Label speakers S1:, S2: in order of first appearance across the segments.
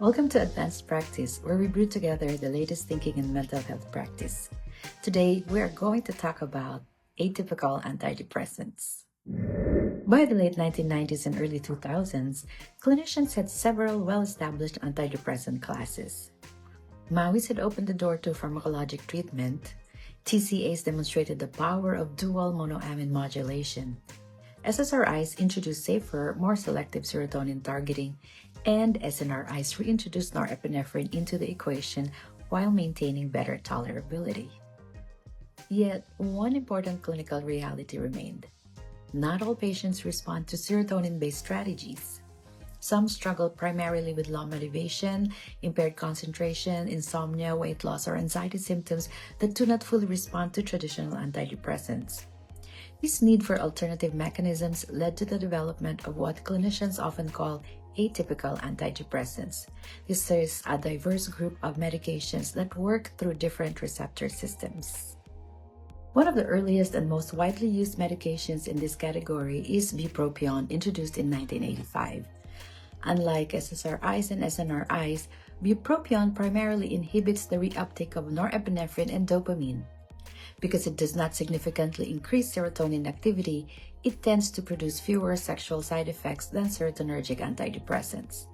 S1: Welcome to Advanced Practice, where we brew together the latest thinking in mental health practice. Today, we are going to talk about atypical antidepressants. By the late 1990s and early 2000s, clinicians had several well-established antidepressant classes. MAOIs had opened the door to pharmacologic treatment. TCAs demonstrated the power of dual monoamine modulation. SSRIs introduced safer, more selective serotonin targeting, and SNRIs reintroduced norepinephrine into the equation while maintaining better tolerability. Yet, one important clinical reality remained. Not all patients respond to serotonin-based strategies. Some struggle primarily with low motivation, impaired concentration, insomnia, weight loss, or anxiety symptoms that do not fully respond to traditional antidepressants. This need for alternative mechanisms led to the development of what clinicians often call atypical antidepressants. This is a diverse group of medications that work through different receptor systems. One of the earliest and most widely used medications in this category is bupropion, introduced in 1985. Unlike SSRIs and SNRIs, bupropion primarily inhibits the reuptake of norepinephrine and dopamine. Because it does not significantly increase serotonin activity, it tends to produce fewer sexual side effects than serotonergic antidepressants.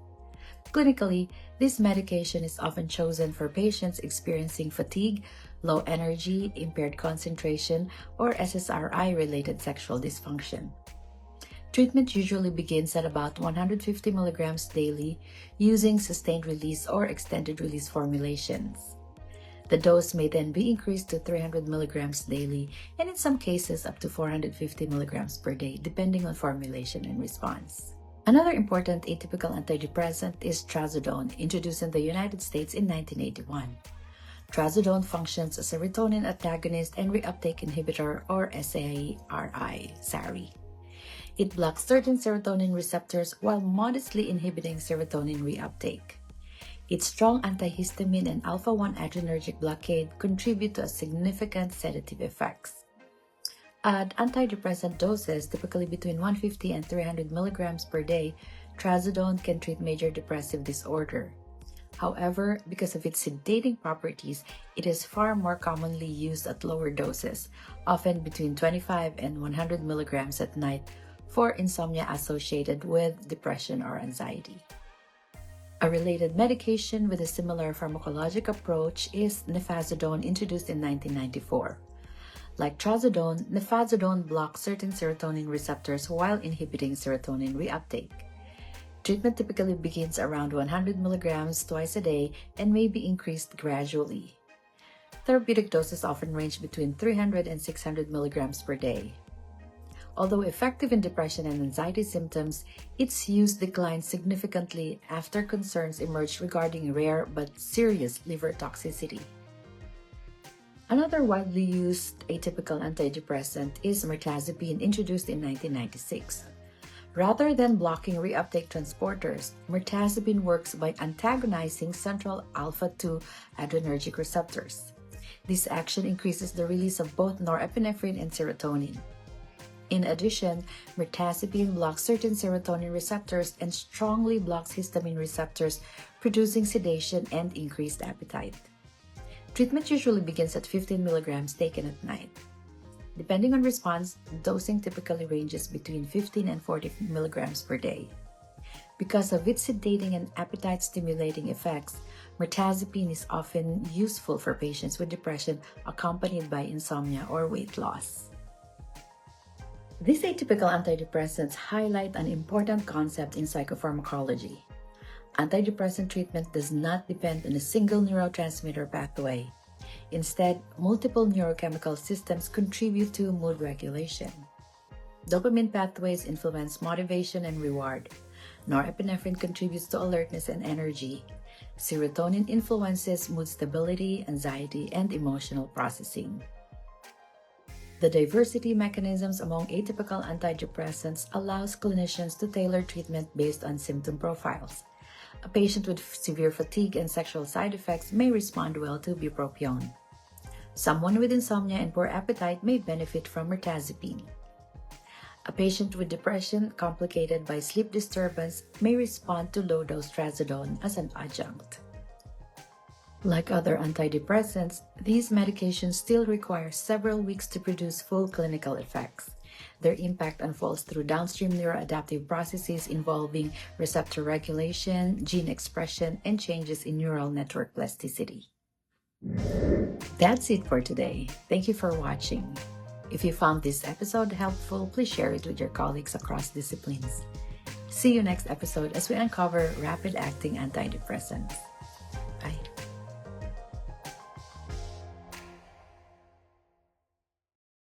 S1: Clinically, this medication is often chosen for patients experiencing fatigue, low energy, impaired concentration, or SSRI-related sexual dysfunction. Treatment usually begins at about 150 milligrams daily using sustained release or extended release formulations. The dose may then be increased to 300 milligrams daily, and in some cases up to 450 milligrams per day, depending on formulation and response. Another important atypical antidepressant is trazodone, introduced in the United States in 1981. Trazodone functions as a serotonin antagonist and reuptake inhibitor, or SARI. It blocks certain serotonin receptors while modestly inhibiting serotonin reuptake. Its strong antihistamine and alpha-1 adrenergic blockade contribute to a significant sedative effects. At antidepressant doses, typically between 150 and 300 milligrams per day, trazodone can treat major depressive disorder. However, because of its sedating properties, it is far more commonly used at lower doses, often between 25 and 100 milligrams at night, for insomnia associated with depression or anxiety. A related medication with a similar pharmacologic approach is nefazodone, introduced in 1994. Like trazodone, nefazodone blocks certain serotonin receptors while inhibiting serotonin reuptake. Treatment typically begins around 100 milligrams twice a day and may be increased gradually. Therapeutic doses often range between 300 and 600 milligrams per day. Although effective in depression and anxiety symptoms, its use declined significantly after concerns emerged regarding rare but serious liver toxicity. Another widely used atypical antidepressant is mirtazapine, introduced in 1996. Rather than blocking reuptake transporters, mirtazapine works by antagonizing central alpha-2 adrenergic receptors. This action increases the release of both norepinephrine and serotonin. In addition, mirtazapine blocks certain serotonin receptors and strongly blocks histamine receptors, producing sedation and increased appetite. Treatment usually begins at 15 milligrams taken at night. Depending on response, dosing typically ranges between 15 and 40 milligrams per day. Because of its sedating and appetite-stimulating effects, mirtazapine is often useful for patients with depression accompanied by insomnia or weight loss. These atypical antidepressants highlight an important concept in psychopharmacology. Antidepressant treatment does not depend on a single neurotransmitter pathway. Instead, multiple neurochemical systems contribute to mood regulation. Dopamine pathways influence motivation and reward. Norepinephrine contributes to alertness and energy. Serotonin influences mood stability, anxiety, and emotional processing. The diversity mechanisms among atypical antidepressants allows clinicians to tailor treatment based on symptom profiles. A patient with severe fatigue and sexual side effects may respond well to bupropion. Someone with insomnia and poor appetite may benefit from mirtazapine. A patient with depression complicated by sleep disturbance may respond to low-dose trazodone as an adjunct. Like other antidepressants, these medications still require several weeks to produce full clinical effects. Their impact unfolds through downstream neuroadaptive processes involving receptor regulation, gene expression, and changes in neural network plasticity. That's it for today. Thank you for watching. If you found this episode helpful, please share it with your colleagues across disciplines. See you next episode as we uncover rapid-acting antidepressants.